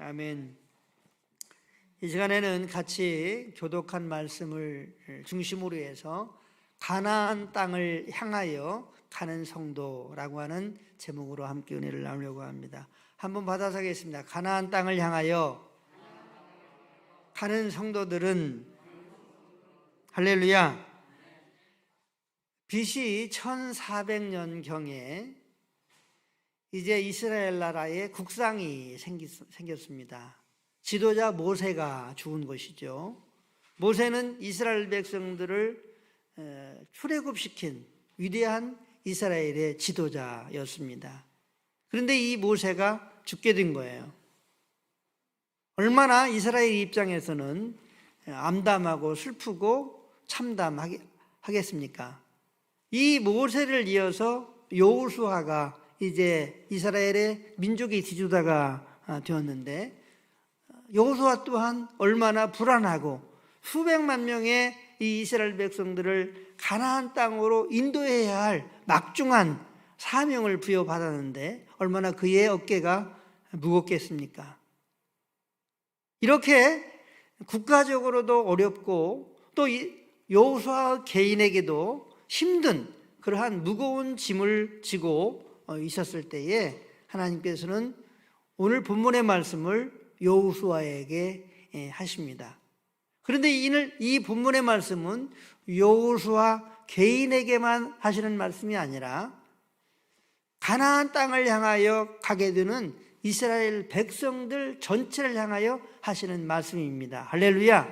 아멘. 이 시간에는 같이 교독한 말씀을 중심으로 해서 가나안 땅을 향하여 가는 성도라고 하는 제목으로 함께 은혜를 나누려고 합니다. 한번 받아서 하겠습니다. 가나안 땅을 향하여 가는 성도들은 할렐루야. BC 1400년경에 이제 이스라엘 나라에 국상이 생겼습니다. 지도자 모세가 죽은 것이죠. 모세는 이스라엘 백성들을 출애굽시킨 위대한 이스라엘의 지도자였습니다. 그런데 이 모세가 죽게 된 거예요. 얼마나 이스라엘 입장에서는 암담하고 슬프고 참담하겠습니까? 이 모세를 이어서 여호수아가 이제 이스라엘의 민족의 지도자가 되었는데, 여호수아 또한 얼마나 불안하고 수백만 명의 이 이스라엘 백성들을 가나안 땅으로 인도해야 할 막중한 사명을 부여받았는데 얼마나 그의 어깨가 무겁겠습니까? 이렇게 국가적으로도 어렵고 또 여호수아 개인에게도 힘든 그러한 무거운 짐을 지고 있었을 때에 하나님께서는 오늘 본문의 말씀을 여호수아에게 하십니다. 그런데 이 본문의 말씀은 여호수아 개인에게만 하시는 말씀이 아니라 가나안 땅을 향하여 가게 되는 이스라엘 백성들 전체를 향하여 하시는 말씀입니다. 할렐루야.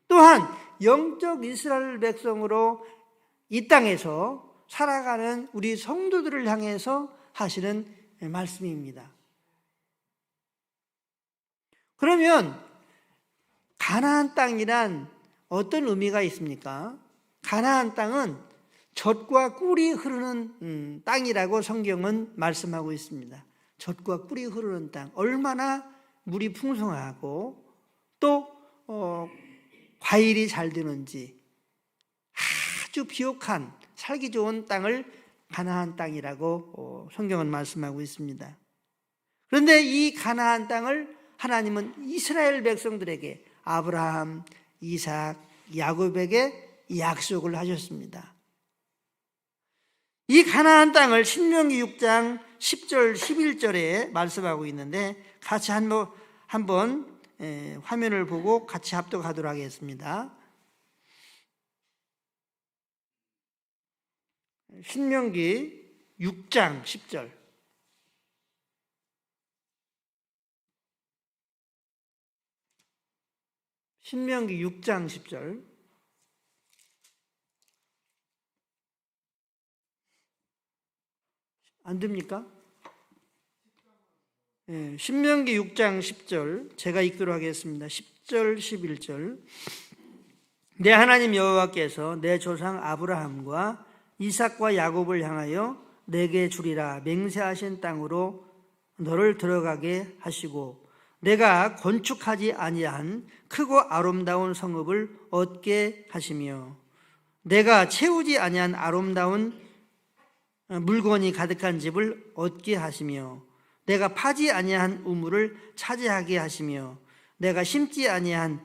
또한 영적 이스라엘 백성으로 이 땅에서 살아가는 우리 성도들을 향해서 하시는 말씀입니다. 그러면 가나안 땅이란 어떤 의미가 있습니까? 가나안 땅은 젖과 꿀이 흐르는 땅이라고 성경은 말씀하고 있습니다. 젖과 꿀이 흐르는 땅, 얼마나 물이 풍성하고 또 과일이 잘 되는지, 아주 비옥한 살기 좋은 땅을 가나안 땅이라고 성경은 말씀하고 있습니다. 그런데 이 가나안 땅을 하나님은 이스라엘 백성들에게, 아브라함, 이삭, 야곱에게 약속을 하셨습니다. 이 가나안 땅을 신명기 6장 10절 11절에 말씀하고 있는데, 같이 한번 화면을 보고 같이 합독하도록 하겠습니다. 신명기 6장 10절. 신명기 6장 10절. 안 됩니까? 네, 신명기 6장 10절 제가 읽도록 하겠습니다. 10절 11절. 내 하나님 여호와께서 내 조상 아브라함과 이삭과 야곱을 향하여 내게 주리라 맹세하신 땅으로 너를 들어가게 하시고 내가 건축하지 아니한 크고 아름다운 성읍을 얻게 하시며 내가 채우지 아니한 아름다운 물건이 가득한 집을 얻게 하시며 내가 파지 아니한 우물을 차지하게 하시며 내가 심지 아니한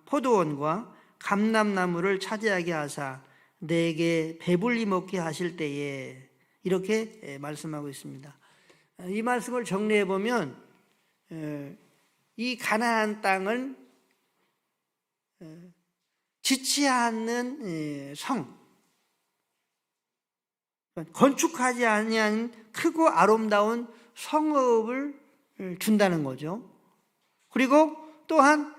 포도원과 감람나무를 차지하게 하사 내게 배불리 먹게 하실 때에, 이렇게 말씀하고 있습니다. 이 말씀을 정리해 보면 이 가나안 땅은 지치 않는 성, 건축하지 아니한 크고 아름다운 성읍을 준다는 거죠. 그리고 또한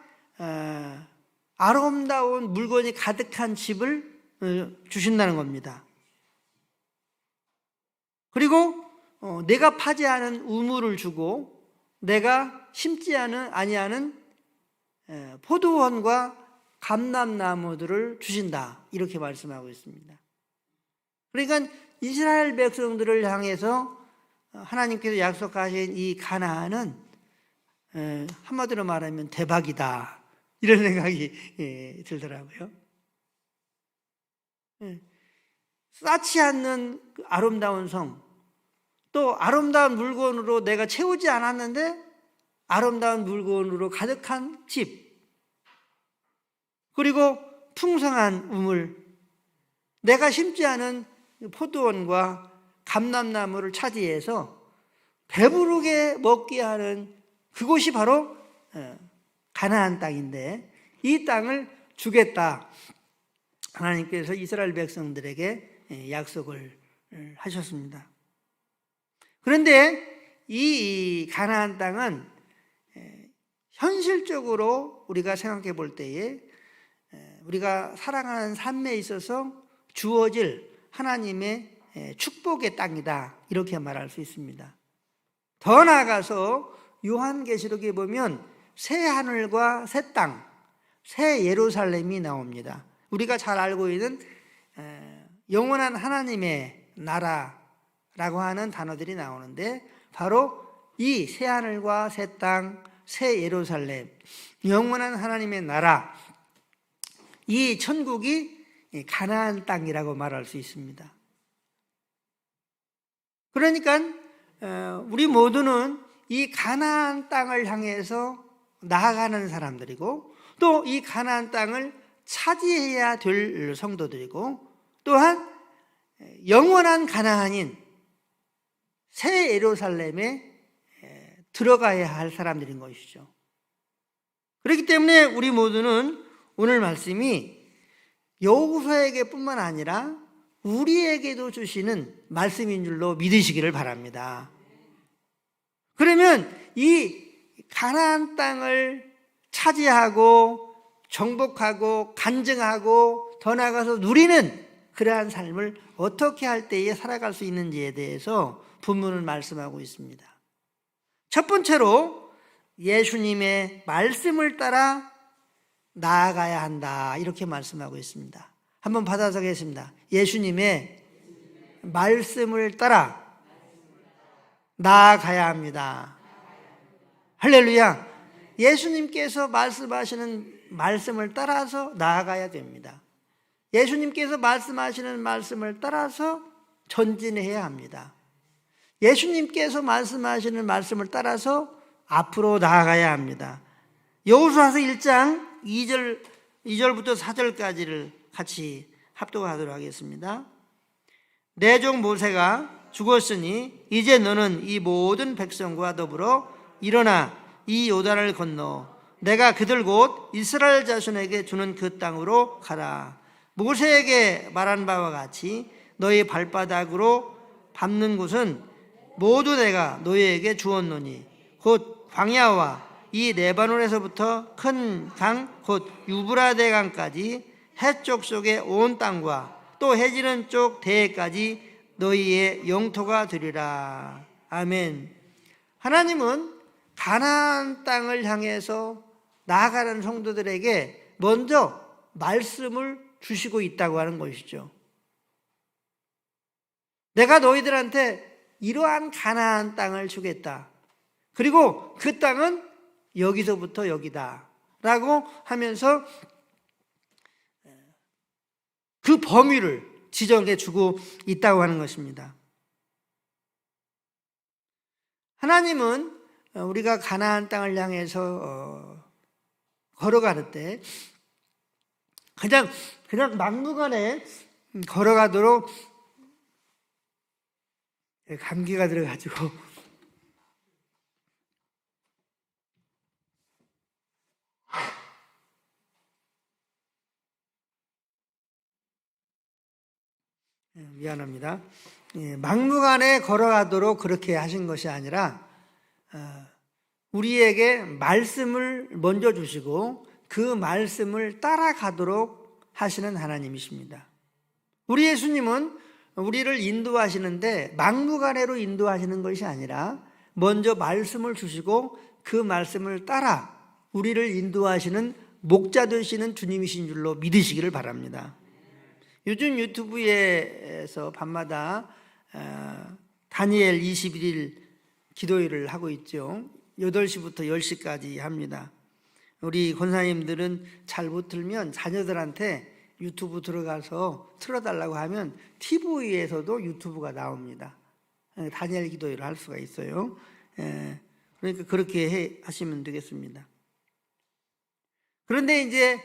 아름다운 물건이 가득한 집을 주신다는 겁니다. 그리고 내가 파지 않은 우물을 주고 내가 심지 아니하는 포도원과 감람나무들을 주신다, 이렇게 말씀하고 있습니다. 그러니까 이스라엘 백성들을 향해서 하나님께서 약속하신 이 가나안은 한마디로 말하면 대박이다, 이런 생각이 들더라고요. 쌓지 않는 아름다운 성, 또 아름다운 물건으로 내가 채우지 않았는데 아름다운 물건으로 가득한 집, 그리고 풍성한 우물, 내가 심지 않은 포도원과 감람나무를 차지해서 배부르게 먹게 하는 그곳이 바로 가나안 땅인데, 이 땅을 주겠다, 하나님께서 이스라엘 백성들에게 약속을 하셨습니다. 그런데 이 가나안 땅은 현실적으로 우리가 생각해 볼 때에 우리가 살아가는 삶에 있어서 주어질 하나님의 축복의 땅이다, 이렇게 말할 수 있습니다. 더 나아가서 요한계시록에 보면 새 하늘과 새 땅, 새 예루살렘이 나옵니다. 우리가 잘 알고 있는 영원한 하나님의 나라라고 하는 단어들이 나오는데, 바로 이 새 하늘과 새 땅, 새 예루살렘, 영원한 하나님의 나라, 이 천국이 가나안 땅이라고 말할 수 있습니다. 그러니까 우리 모두는 이 가나안 땅을 향해서 나아가는 사람들이고, 또 이 가나안 땅을 차지해야 될 성도들이고, 또한 영원한 가나안인 새 예루살렘에 들어가야 할 사람들인 것이죠. 그렇기 때문에 우리 모두는 오늘 말씀이 여호수아에게 뿐만 아니라 우리에게도 주시는 말씀인 줄로 믿으시기를 바랍니다. 그러면 이 가나안 땅을 차지하고 정복하고 간증하고 더 나아가서 누리는 그러한 삶을 어떻게 할 때에 살아갈 수 있는지에 대해서 본문은 말씀하고 있습니다. 첫 번째로 예수님의 말씀을 따라 나아가야 한다, 이렇게 말씀하고 있습니다. 한번 받아서 하겠습니다. 예수님의 말씀을 따라 나아가야 합니다. 할렐루야. 예수님께서 말씀하시는 말씀을 따라서 나아가야 됩니다. 예수님께서 말씀하시는 말씀을 따라서 전진해야 합니다. 예수님께서 말씀하시는 말씀을 따라서 앞으로 나아가야 합니다. 여호수아서 1장 2절부터 4절까지를 같이 합독하도록 하겠습니다. 내 종 모세가 죽었으니 이제 너는 이 모든 백성과 더불어 일어나 이 요단을 건너 내가 그들 곧 이스라엘 자손에게 주는 그 땅으로 가라. 모세에게 말한 바와 같이 너희 발바닥으로 밟는 곳은 모두 내가 너희에게 주었노니 곧 광야와 이 레바논에서부터 큰 강 곧 유브라데 강까지 해쪽 속의 온 땅과 또 해지는 쪽 대해까지 너희의 영토가 되리라. 아멘. 하나님은 가나안 땅을 향해서 나아가는 성도들에게 먼저 말씀을 주시고 있다고 하는 것이죠. 내가 너희들한테 이러한 가나안 땅을 주겠다. 그리고 그 땅은 여기서부터 여기다 라고 하면서 그 범위를 지정해 주고 있다고 하는 것입니다. 하나님은 우리가 가나안 땅을 향해서 걸어가는 때 그냥 막무가내 걸어가도록, 감기가 들어가지고 미안합니다. 막무가내 걸어가도록 그렇게 하신 것이 아니라 우리에게 말씀을 먼저 주시고 그 말씀을 따라가도록 하시는 하나님이십니다. 우리 예수님은 우리를 인도하시는데 막무가내로 인도하시는 것이 아니라 먼저 말씀을 주시고 그 말씀을 따라 우리를 인도하시는 목자 되시는 주님이신 줄로 믿으시기를 바랍니다. 요즘 유튜브에서 밤마다 다니엘 21일 기도회를 하고 있죠. 8시부터 10시까지 합니다. 우리 권사님들은 잘 못 들면 자녀들한테 유튜브 들어가서 틀어달라고 하면 TV에서도 유튜브가 나옵니다. 다니엘 기도회를 할 수가 있어요. 그러니까 그렇게 하시면 되겠습니다. 그런데 이제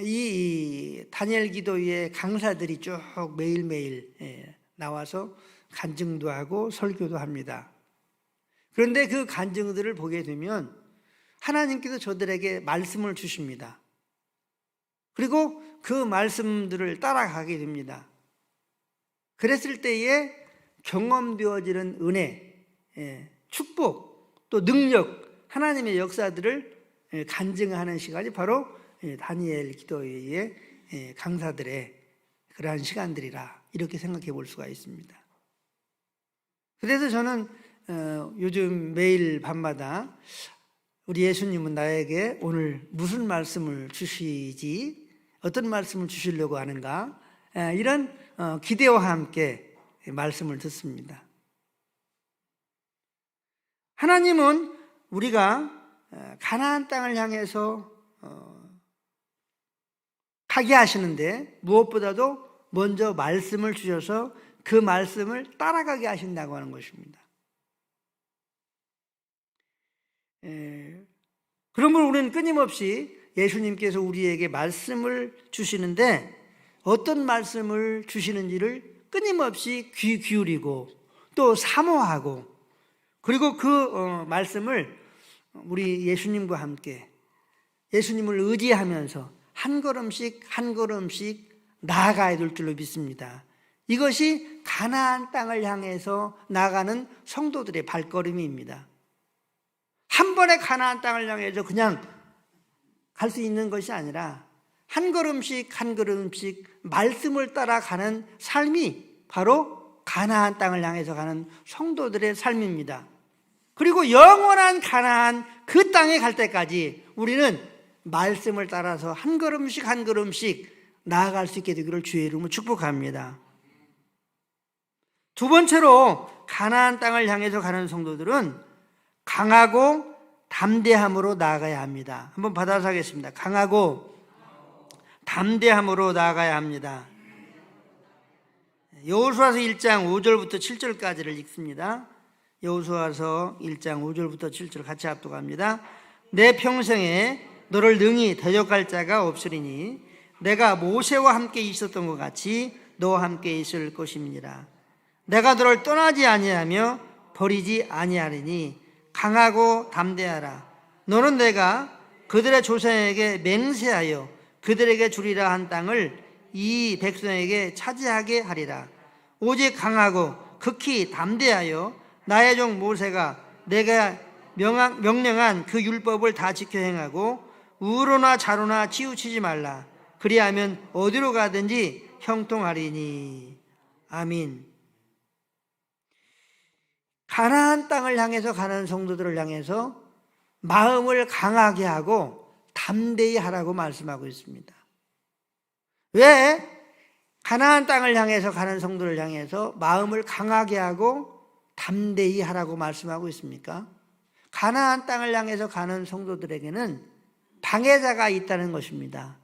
이 다니엘 기도의 강사들이 쭉 매일매일 나와서 간증도 하고 설교도 합니다. 그런데 그 간증들을 보게 되면 하나님께서 저들에게 말씀을 주십니다. 그리고 그 말씀들을 따라가게 됩니다. 그랬을 때에 경험되어지는 은혜, 축복, 또 능력, 하나님의 역사들을 간증하는 시간이 바로 다니엘 기도회의 강사들의 그러한 시간들이라 이렇게 생각해 볼 수가 있습니다. 그래서 저는 요즘 매일 밤마다 우리 예수님은 나에게 오늘 무슨 말씀을 주시지, 어떤 말씀을 주시려고 하는가, 이런 기대와 함께 말씀을 듣습니다. 하나님은 우리가 가나안 땅을 향해서 가게 하시는데 무엇보다도 먼저 말씀을 주셔서 그 말씀을 따라가게 하신다고 하는 것입니다. 그러므로 우리는 끊임없이 예수님께서 우리에게 말씀을 주시는데 어떤 말씀을 주시는지를 끊임없이 귀 기울이고 또 사모하고, 그리고 그 말씀을 우리 예수님과 함께 예수님을 의지하면서 한 걸음씩 한 걸음씩 나아가야 될 줄로 믿습니다. 이것이 가나안 땅을 향해서 나아가는 성도들의 발걸음입니다. 한 번에 가나안 땅을 향해서 그냥 갈 수 있는 것이 아니라 한 걸음씩 한 걸음씩 말씀을 따라가는 삶이 바로 가나안 땅을 향해서 가는 성도들의 삶입니다. 그리고 영원한 가나안 그 땅에 갈 때까지 우리는 말씀을 따라서 한 걸음씩 한 걸음씩 나아갈 수 있게 되기를 주의 이름으로 축복합니다. 두 번째로 가나안 땅을 향해서 가는 성도들은 강하고 담대함으로 나아가야 합니다. 한번 받아서 하겠습니다. 강하고 담대함으로 나아가야 합니다. 여호수아서 1장 5절부터 7절까지를 읽습니다. 여호수아서 1장 5절부터 7절 같이 합독합니다. 내 평생에 너를 능히 대적할 자가 없으리니 내가 모세와 함께 있었던 것 같이 너와 함께 있을 것임이니라. 내가 너를 떠나지 아니하며 버리지 아니하리니 강하고 담대하라. 너는 내가 그들의 조상에게 맹세하여 그들에게 주리라 한 땅을 이 백성에게 차지하게 하리라. 오직 강하고 극히 담대하여 나의 종 모세가 내가 명령한 그 율법을 다 지켜 행하고 우로나 좌로나 치우치지 말라. 그리하면 어디로 가든지 형통하리니. 아멘. 가나안 땅을 향해서 가는 성도들을 향해서 마음을 강하게 하고 담대히 하라고 말씀하고 있습니다. 왜 가나안 땅을 향해서 가는 성도를 향해서 마음을 강하게 하고 담대히 하라고 말씀하고 있습니까? 가나안 땅을 향해서 가는 성도들에게는 방해자가 있다는 것입니다.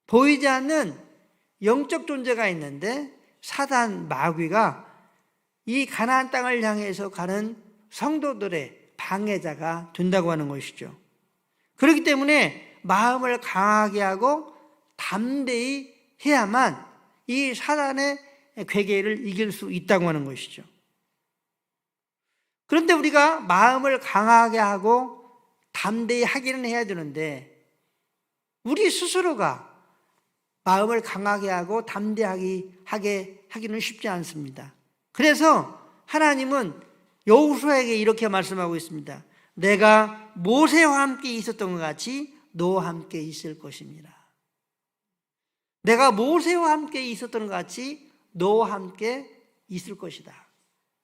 보이지 않는 영적 존재가 있는데 사단 마귀가 이 가나안 땅을 향해서 가는 성도들의 방해자가 된다고 하는 것이죠. 그렇기 때문에 마음을 강하게 하고 담대히 해야만 이 사단의 괴계를 이길 수 있다고 하는 것이죠. 그런데 우리가 마음을 강하게 하고 담대히 하기는 해야 되는데 우리 스스로가 마음을 강하게 하고 담대하게 하기는 쉽지 않습니다. 그래서 하나님은 여호수아에게 이렇게 말씀하고 있습니다. 내가 모세와 함께 있었던 것 같이 너와 함께 있을 것입니다. 내가 모세와 함께 있었던 것 같이 너와 함께 있을 것이다.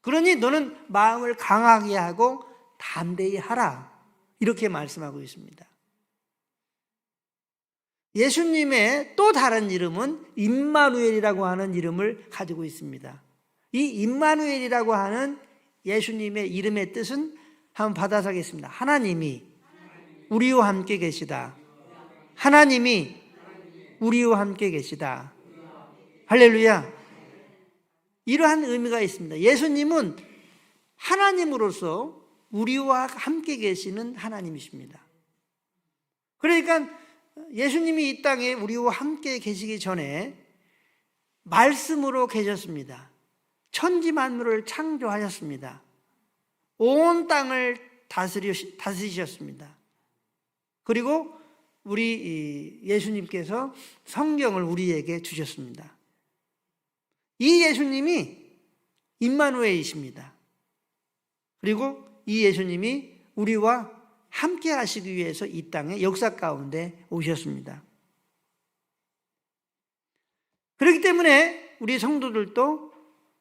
그러니 너는 마음을 강하게 하고 담대히 하라. 이렇게 말씀하고 있습니다. 예수님의 또 다른 이름은 임마누엘이라고 하는 이름을 가지고 있습니다. 이 임마누엘이라고 하는 예수님의 이름의 뜻은 한번 받아서 하겠습니다. 하나님이 우리와 함께 계시다. 하나님이 우리와 함께 계시다. 할렐루야. 이러한 의미가 있습니다. 예수님은 하나님으로서 우리와 함께 계시는 하나님이십니다. 그러니까 예수님이 이 땅에 우리와 함께 계시기 전에 말씀으로 계셨습니다. 천지 만물을 창조하셨습니다. 온 땅을 다스리셨습니다. 그리고 우리 예수님께서 성경을 우리에게 주셨습니다. 이 예수님이 임마누엘이십니다. 그리고 이 예수님이 우리와 함께 하시기 위해서 이 땅의 역사 가운데 오셨습니다. 그렇기 때문에 우리 성도들도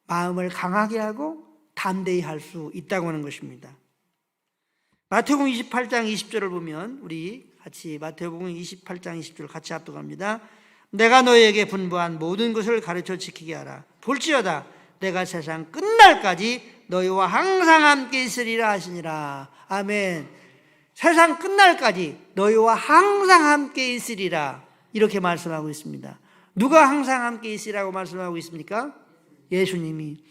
마음을 강하게 하고 담대히 할 수 있다고 하는 것입니다. 마태복음 28장 20절을 보면 우리 같이 마태복음 28장 20절 같이 합독합니다. 내가 너희에게 분부한 모든 것을 가르쳐 지키게 하라. 볼지어다 내가 세상 끝날까지 너희와 항상 함께 있으리라 하시니라. 아멘. 세상 끝날까지 너희와 항상 함께 있으리라 이렇게 말씀하고 있습니다. 누가 항상 함께 있으리라고 말씀하고 있습니까? 예수님이.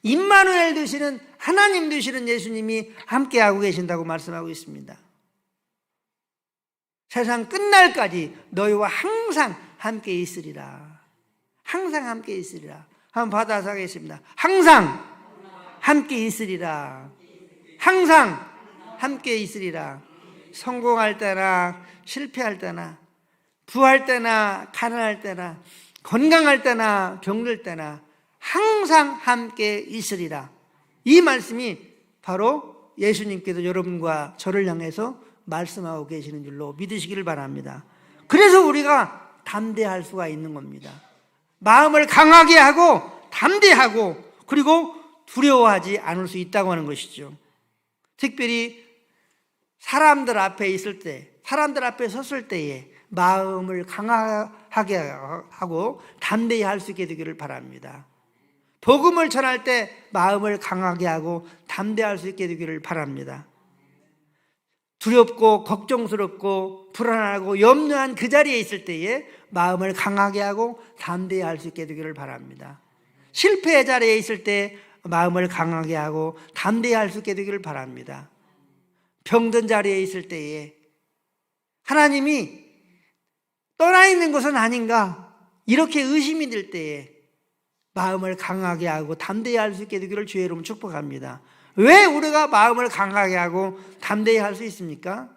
임마누엘 되시는 하나님 되시는 예수님이 함께하고 계신다고 말씀하고 있습니다. 세상 끝날까지 너희와 항상 함께 있으리라. 항상 함께 있으리라. 한번 받아서 하겠습니다. 항상 함께 있으리라. 항상 함께 있으리라. 성공할 때나 실패할 때나 부할 때나 가난할 때나 건강할 때나 병들 때나 항상 함께 있으리라. 이 말씀이 바로 예수님께서 여러분과 저를 향해서 말씀하고 계시는 줄로 믿으시기를 바랍니다. 그래서 우리가 담대할 수가 있는 겁니다. 마음을 강하게 하고 담대하고 그리고 두려워하지 않을 수 있다고 하는 것이죠. 특별히 사람들 앞에 있을 때, 사람들 앞에 섰을 때에 마음을 강하게 하고 담대히 할 수 있게 되기를 바랍니다. 복음을 전할 때 마음을 강하게 하고 담대할 수 있게 되기를 바랍니다. 두렵고 걱정스럽고 불안하고 염려한 그 자리에 있을 때에 마음을 강하게 하고 담대히 할 수 있게 되기를 바랍니다. 실패의 자리에 있을 때 마음을 강하게 하고 담대히 할 수 있게 되기를 바랍니다. 병든 자리에 있을 때에 하나님이 떠나 있는 것은 아닌가 이렇게 의심이 들 때에 마음을 강하게 하고 담대히 할 수 있게 되기를 주의 이름으로 축복합니다. 왜 우리가 마음을 강하게 하고 담대히 할 수 있습니까?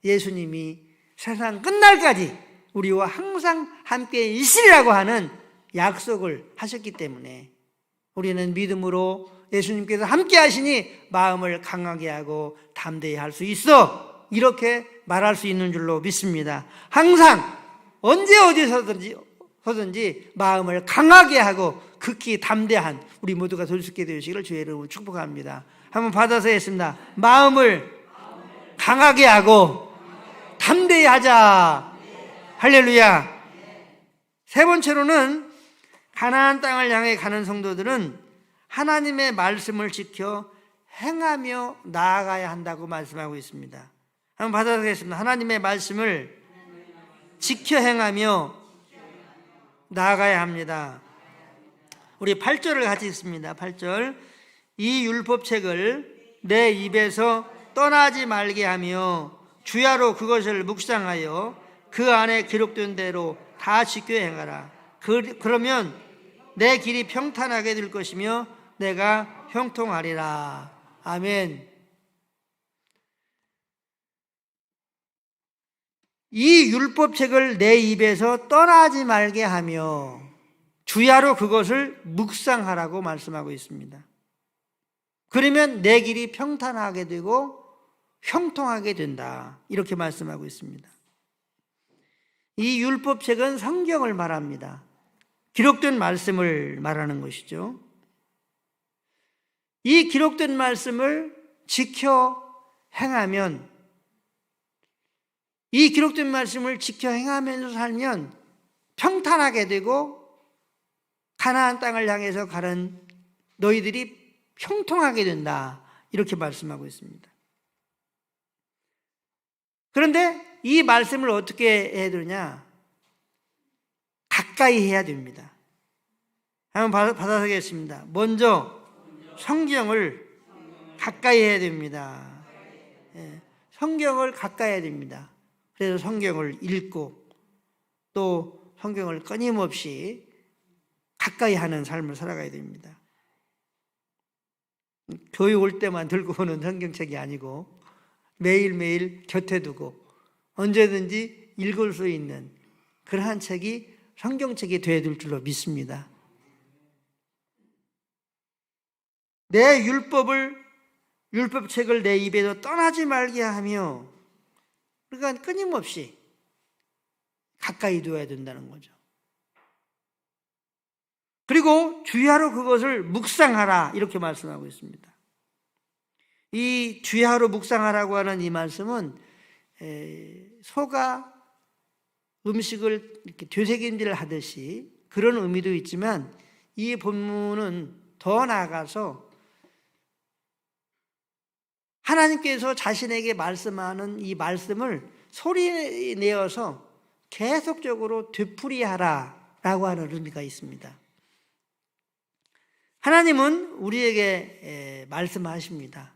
예수님이 세상 끝날까지 우리와 항상 함께 있으리라고 하는 약속을 하셨기 때문에 우리는 믿음으로 예수님께서 함께 하시니 마음을 강하게 하고 담대히 할 수 있어 이렇게 말할 수 있는 줄로 믿습니다. 항상 언제 어디서든지 마음을 강하게 하고 극히 담대한 우리 모두가 될 수 있게 되시기를 주의 이름으로 축복합니다. 한번 받아서 했습니다. 마음을 강하게 하고 담대히 하자. 할렐루야. 세 번째로는 가나안 땅을 향해 가는 성도들은 하나님의 말씀을 지켜 행하며 나아가야 한다고 말씀하고 있습니다. 한번 받아서 하겠습니다. 하나님의 말씀을 지켜 행하며 나아가야 합니다. 우리 8절을 같이 읽습니다. 8절. 이 율법책을 내 입에서 떠나지 말게 하며 주야로 그것을 묵상하여 그 안에 기록된 대로 다 지켜 행하라. 그러면 내 길이 평탄하게 될 것이며 내가 형통하리라. 아멘. 이 율법책을 내 입에서 떠나지 말게 하며 주야로 그것을 묵상하라고 말씀하고 있습니다. 그러면 내 길이 평탄하게 되고 형통하게 된다. 이렇게 말씀하고 있습니다. 이 율법책은 성경을 말합니다. 기록된 말씀을 말하는 것이죠. 이 기록된 말씀을 지켜 행하면 이 기록된 말씀을 지켜 행하면서 살면 평탄하게 되고 가나안 땅을 향해서 가는 너희들이 형통하게 된다. 이렇게 말씀하고 있습니다. 그런데 이 말씀을 어떻게 해야 되느냐? 가까이 해야 됩니다. 한번 받아서겠습니다. 먼저 성경을 가까이 해야 됩니다. 예, 성경을 가까이 해야 됩니다. 그래서 성경을 읽고 또 성경을 끊임없이 가까이 하는 삶을 살아가야 됩니다. 교회 올 때만 들고 오는 성경책이 아니고 매일매일 곁에 두고 언제든지 읽을 수 있는 그러한 책이 성경책이 되어야 될 줄로 믿습니다. 내 율법책을 내 입에서 떠나지 말게 하며, 그러니까 끊임없이 가까이 두어야 된다는 거죠. 그리고 주야로 그것을 묵상하라 이렇게 말씀하고 있습니다. 이 주야로 묵상하라고 하는 이 말씀은 소가 음식을 이렇게 되새김질 하듯이 그런 의미도 있지만, 이 본문은 더 나아가서 하나님께서 자신에게 말씀하는 이 말씀을 소리 내어서 계속적으로 되풀이하라 라고 하는 의미가 있습니다. 하나님은 우리에게 말씀하십니다.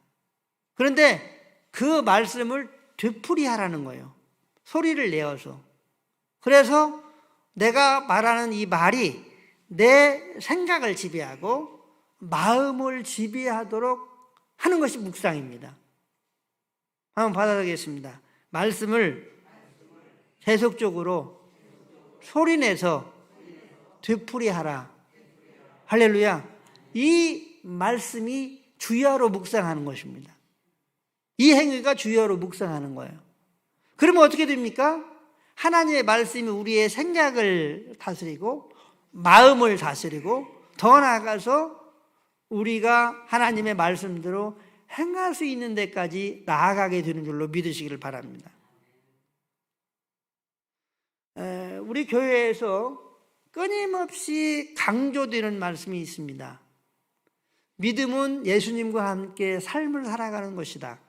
그런데 그 말씀을 되풀이하라는 거예요. 소리를 내어서. 그래서 내가 말하는 이 말이 내 생각을 지배하고 마음을 지배하도록 하는 것이 묵상입니다. 한번 받아보겠습니다. 말씀을 계속적으로 소리내서 되풀이하라. 할렐루야. 이 말씀이 주야로 묵상하는 것입니다. 이 행위가 주야로 묵상하는 거예요. 그러면 어떻게 됩니까? 하나님의 말씀이 우리의 생각을 다스리고 마음을 다스리고 더 나아가서 우리가 하나님의 말씀대로 행할 수 있는 데까지 나아가게 되는 줄로 믿으시기를 바랍니다. 우리 교회에서 끊임없이 강조되는 말씀이 있습니다. 믿음은 예수님과 함께 삶을 살아가는 것이다.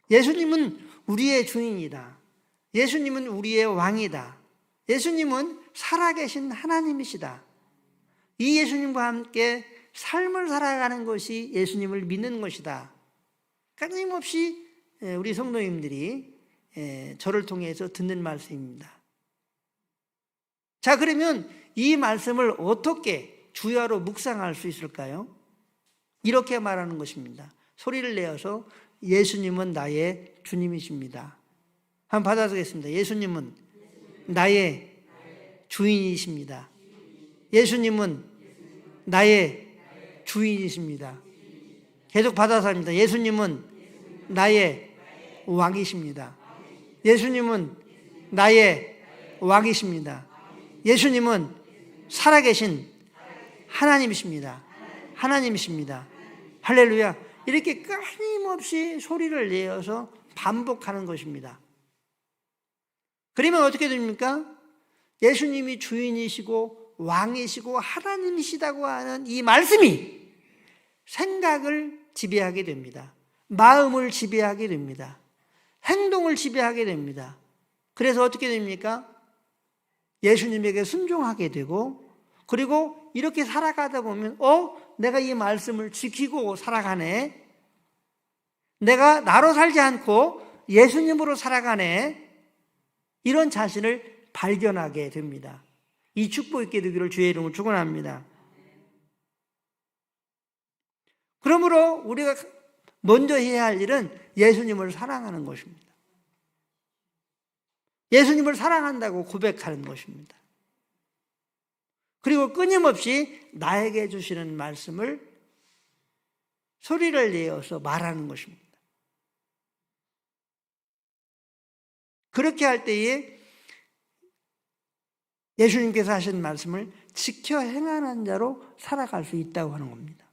예수님은 우리의 주인이다. 예수님은 우리의 왕이다. 예수님은 살아계신 하나님이시다. 이 예수님과 함께 삶을 살아가는 것이 예수님을 믿는 것이다. 끊임없이 우리 성도님들이 저를 통해서 듣는 말씀입니다. 자, 그러면 이 말씀을 어떻게 주야로 묵상할 수 있을까요? 이렇게 말하는 것입니다. 소리를 내어서 예수님은 나의 주님이십니다. 한번 받아보겠습니다. 예수님은 나의 주인이십니다. 예수님은 나의 주인이십니다. 계속 받아서 합니다. 예수님은 나의 왕이십니다. 예수님은 나의 왕이십니다. 예수님은 살아계신 하나님이십니다. 하나님이십니다. 할렐루야. 이렇게 끊임없이 소리를 내어서 반복하는 것입니다. 그러면 어떻게 됩니까? 예수님이 주인이시고 왕이시고 하나님이시다고 하는 이 말씀이 생각을 지배하게 됩니다. 마음을 지배하게 됩니다. 행동을 지배하게 됩니다. 그래서 어떻게 됩니까? 예수님에게 순종하게 되고, 그리고 이렇게 살아가다 보면 내가 이 말씀을 지키고 살아가네. 내가 나로 살지 않고 예수님으로 살아가네. 이런 자신을 발견하게 됩니다. 이 축복 있게 되기를 주의 이름으로 축원합니다. 그러므로 우리가 먼저 해야 할 일은 예수님을 사랑하는 것입니다. 예수님을 사랑한다고 고백하는 것입니다. 그리고 끊임없이 나에게 주시는 말씀을 소리를 내어서 말하는 것입니다. 그렇게 할 때에 예수님께서 하신 말씀을 지켜 행하는 자로 살아갈 수 있다고 하는 겁니다.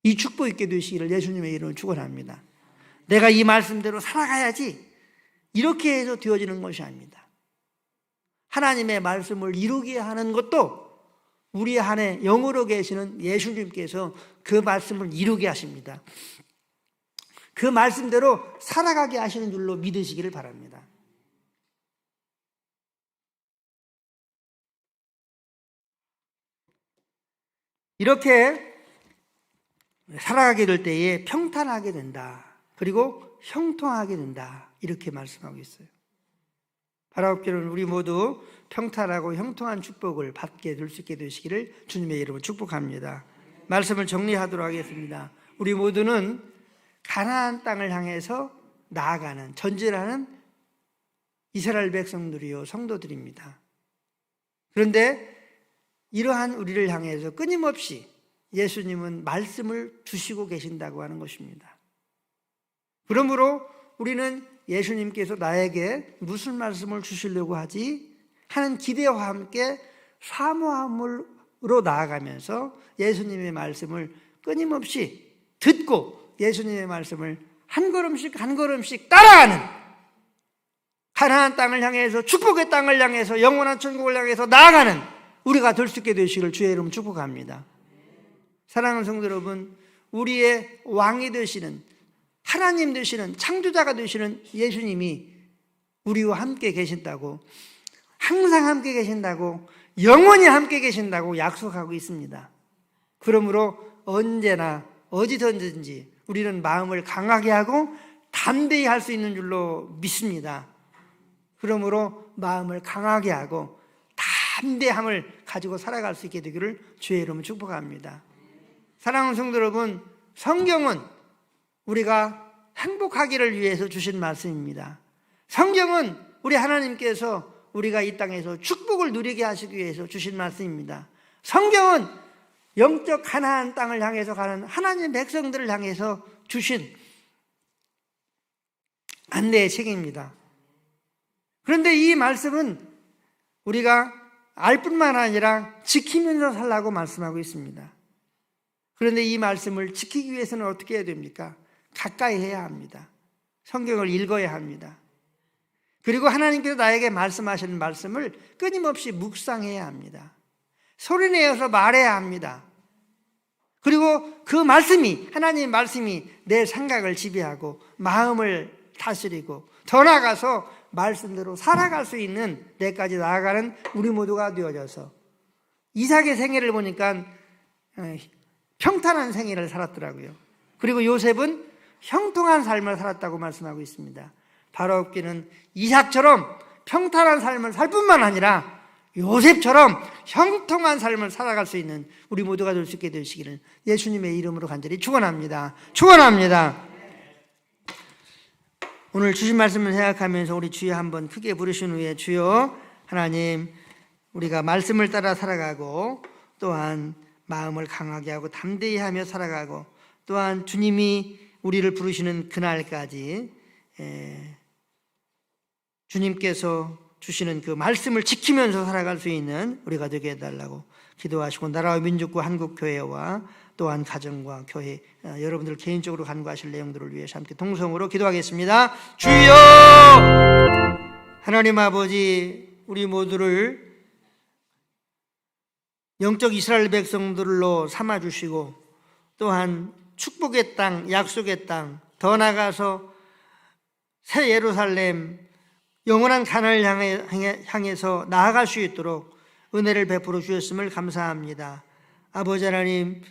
이 축복 있게 되시기를 예수님의 이름으로 축원합니다. 내가 이 말씀대로 살아가야지 이렇게 해서 되어지는 것이 아닙니다. 하나님의 말씀을 이루게 하는 것도 우리 안에 영으로 계시는 예수님께서 그 말씀을 이루게 하십니다. 그 말씀대로 살아가게 하시는 줄로 믿으시기를 바랍니다. 이렇게 살아가게 될 때에 평탄하게 된다. 그리고 형통하게 된다. 이렇게 말씀하고 있어요. 바라옵기는 우리 모두 평탄하고 형통한 축복을 받게 될 수 있게 되시기를 주님의 이름으로 축복합니다. 말씀을 정리하도록 하겠습니다. 우리 모두는 가나안 땅을 향해서 나아가는 전진하는 이스라엘 백성들이요 성도들입니다. 그런데 이러한 우리를 향해서 끊임없이 예수님은 말씀을 주시고 계신다고 하는 것입니다. 그러므로 우리는 예수님께서 나에게 무슨 말씀을 주시려고 하지 하는 기대와 함께 사모함으로 나아가면서 예수님의 말씀을 끊임없이 듣고 예수님의 말씀을 한 걸음씩 한 걸음씩 따라가는 가나안 땅을 향해서 축복의 땅을 향해서 영원한 천국을 향해서 나아가는 우리가 될 수 있게 되시기를 주의 이름으로 축복합니다. 사랑하는 성도 여러분, 우리의 왕이 되시는 하나님 되시는 창조자가 되시는 예수님이 우리와 함께 계신다고, 항상 함께 계신다고, 영원히 함께 계신다고 약속하고 있습니다. 그러므로 언제나 어디든지 우리는 마음을 강하게 하고 담대히 할 수 있는 줄로 믿습니다. 그러므로 마음을 강하게 하고 담대함을 가지고 살아갈 수 있게 되기를 주의 이름으로 축복합니다. 사랑하는 성도 여러분, 성경은 우리가 행복하기를 위해서 주신 말씀입니다. 성경은 우리 하나님께서 우리가 이 땅에서 축복을 누리게 하시기 위해서 주신 말씀입니다. 성경은 영적 가나안 땅을 향해서 가는 하나님의 백성들을 향해서 주신 안내의 책입니다. 그런데 이 말씀은 우리가 알 뿐만 아니라 지키면서 살라고 말씀하고 있습니다. 그런데 이 말씀을 지키기 위해서는 어떻게 해야 됩니까? 가까이 해야 합니다. 성경을 읽어야 합니다. 그리고 하나님께서 나에게 말씀하시는 말씀을 끊임없이 묵상해야 합니다. 소리내어서 말해야 합니다. 그리고 그 말씀이, 하나님의 말씀이 내 생각을 지배하고 마음을 다스리고 더 나아가서 말씀대로 살아갈 수 있는 데까지 나아가는 우리 모두가 되어져서, 이삭의 생애를 보니까 평탄한 생애를 살았더라고요. 그리고 요셉은 형통한 삶을 살았다고 말씀하고 있습니다. 바라옵기는 이삭처럼 평탄한 삶을 살 뿐만 아니라 요셉처럼 형통한 삶을 살아갈 수 있는 우리 모두가 될 수 있게 되시기를 예수님의 이름으로 간절히 축원합니다. 축원합니다. 오늘 주신 말씀을 생각하면서 우리 주여 한번 크게 부르신 후에, 주여 하나님, 우리가 말씀을 따라 살아가고 또한 마음을 강하게 하고 담대히 하며 살아가고 또한 주님이 우리를 부르시는 그날까지 주님께서 주시는 그 말씀을 지키면서 살아갈 수 있는 우리가 되게 해달라고 기도하시고, 나라와 민족과 한국교회와 또한 가정과 교회, 여러분들 개인적으로 간구하실 내용들을 위해서 함께 동성으로 기도하겠습니다. 주여 하나님 아버지, 우리 모두를 영적 이스라엘 백성들로 삼아주시고 또한 축복의 땅, 약속의 땅, 더 나아가서 새 예루살렘, 영원한 가나안을 향해서 나아갈 수 있도록 은혜를 베풀어 주셨음을 감사합니다. 아버지 하나님,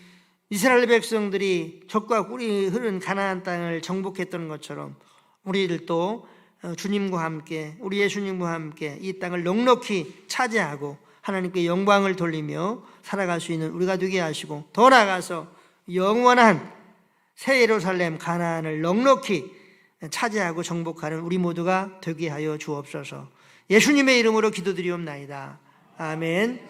이스라엘 백성들이 젖과 꿀이 흐른 가나안 땅을 정복했던 것처럼 우리들도 주님과 함께, 우리 예수님과 함께 이 땅을 넉넉히 차지하고 하나님께 영광을 돌리며 살아갈 수 있는 우리가 되게 하시고, 더 나아가서 영원한 새 예루살렘 가나안을 넉넉히 차지하고 정복하는 우리 모두가 되게 하여 주옵소서. 예수님의 이름으로 기도드리옵나이다. 아멘.